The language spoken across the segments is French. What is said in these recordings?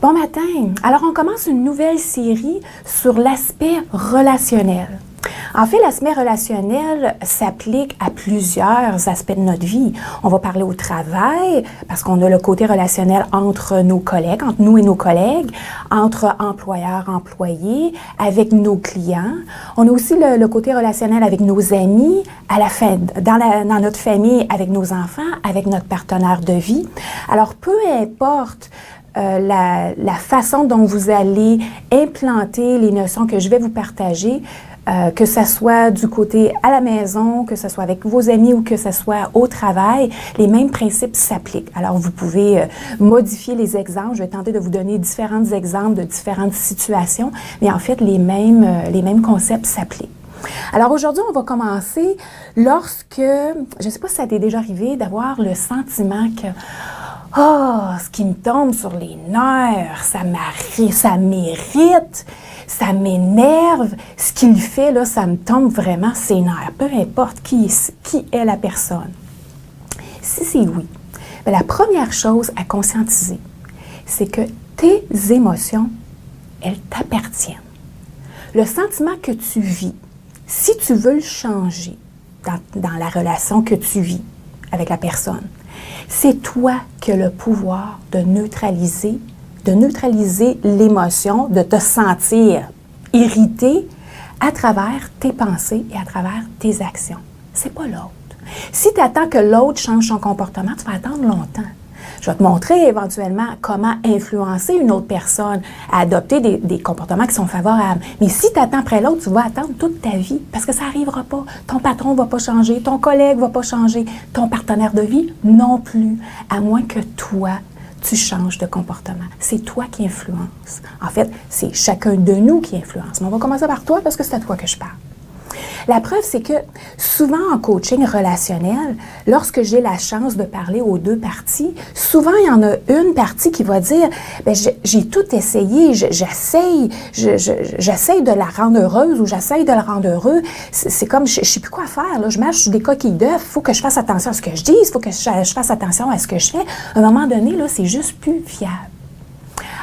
Bon matin! Alors, on commence une nouvelle série sur l'aspect relationnel. En fait, l'aspect relationnel s'applique à plusieurs aspects de notre vie. On va parler au travail, parce qu'on a le côté relationnel entre nos collègues, entre nous et nos collègues, entre employeurs, employés, avec nos clients. On a aussi le côté relationnel avec nos amis, dans notre famille, avec nos enfants, avec notre partenaire de vie. Alors, peu importe la façon dont vous allez implanter les notions que je vais vous partager, que ce soit du côté à la maison, que ce soit avec vos amis ou que ce soit au travail, les mêmes principes s'appliquent. Alors, vous pouvez modifier les exemples. Je vais tenter de vous donner différents exemples de différentes situations, mais en fait, les mêmes concepts s'appliquent. Alors aujourd'hui, on va commencer lorsque, je ne sais pas si ça t'est déjà arrivé d'avoir le sentiment que ce qui me tombe sur les nerfs, ça m'irrite, ça m'énerve. Ce qu'il fait, là, ça me tombe vraiment ses nerfs. Peu importe qui est la personne. Si c'est oui, bien, la première chose à conscientiser, c'est que tes émotions, elles t'appartiennent. Le sentiment que tu vis, si tu veux le changer dans la relation que tu vis avec la personne, c'est toi qui as le pouvoir de neutraliser l'émotion, de te sentir irrité à travers tes pensées et à travers tes actions. C'est pas l'autre. Si tu attends que l'autre change son comportement, tu vas attendre longtemps. Je vais te montrer éventuellement comment influencer une autre personne à adopter des comportements qui sont favorables. Mais si tu attends après l'autre, tu vas attendre toute ta vie parce que ça n'arrivera pas. Ton patron ne va pas changer, ton collègue ne va pas changer, ton partenaire de vie non plus, à moins que toi, tu changes de comportement. C'est toi qui influences. En fait, c'est chacun de nous qui influence. Mais on va commencer par toi parce que c'est à toi que je parle. La preuve, c'est que souvent en coaching relationnel, lorsque j'ai la chance de parler aux deux parties, souvent il y en a une partie qui va dire « j'ai tout essayé, j'essaye de la rendre heureuse ou j'essaye de la rendre heureux. C'est comme, je ne sais plus quoi faire, là. Je marche sur des coquilles d'œufs, il faut que je fasse attention à ce que je dis, il faut que je fasse attention à ce que je fais. À un moment donné, là, c'est juste plus fiable. »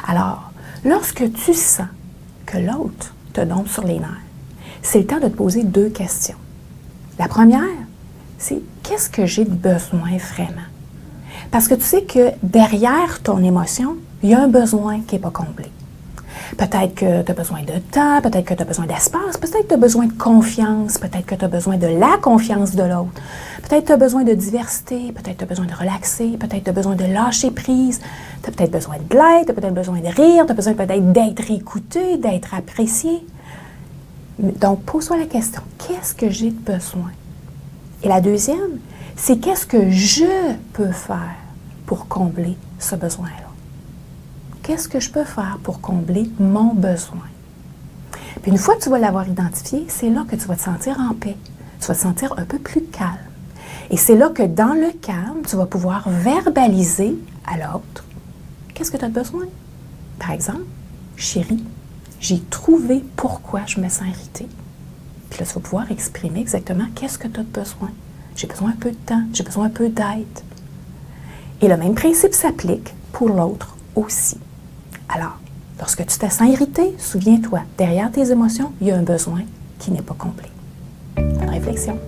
Alors, lorsque tu sens que l'autre te tombe sur les nerfs, c'est le temps de te poser deux questions. La première, c'est qu'est-ce que j'ai de besoin vraiment? Parce que tu sais que derrière ton émotion, il y a un besoin qui n'est pas comblé. Peut-être que tu as besoin de temps, peut-être que tu as besoin d'espace, peut-être que tu as besoin de confiance, peut-être que tu as besoin de la confiance de l'autre, peut-être que tu as besoin de diversité, peut-être que tu as besoin de relaxer, peut-être que tu as besoin de lâcher prise, tu as peut-être besoin de l'aide, tu as peut-être besoin de rire, tu as besoin peut-être d'être écouté, d'être apprécié. Donc, pose-toi la question, qu'est-ce que j'ai de besoin? Et la deuxième, c'est qu'est-ce que je peux faire pour combler ce besoin-là? Qu'est-ce que je peux faire pour combler mon besoin? Puis une fois que tu vas l'avoir identifié, c'est là que tu vas te sentir en paix. Tu vas te sentir un peu plus calme. Et c'est là que dans le calme, tu vas pouvoir verbaliser à l'autre, qu'est-ce que tu as besoin? Par exemple, chérie, j'ai trouvé pourquoi je me sens irritée. Puis là, tu vas pouvoir exprimer exactement qu'est-ce que tu as besoin. J'ai besoin un peu de temps, j'ai besoin un peu d'aide. Et le même principe s'applique pour l'autre aussi. Alors, lorsque tu te sens irrité, souviens-toi, derrière tes émotions, il y a un besoin qui n'est pas complet. Bonne réflexion.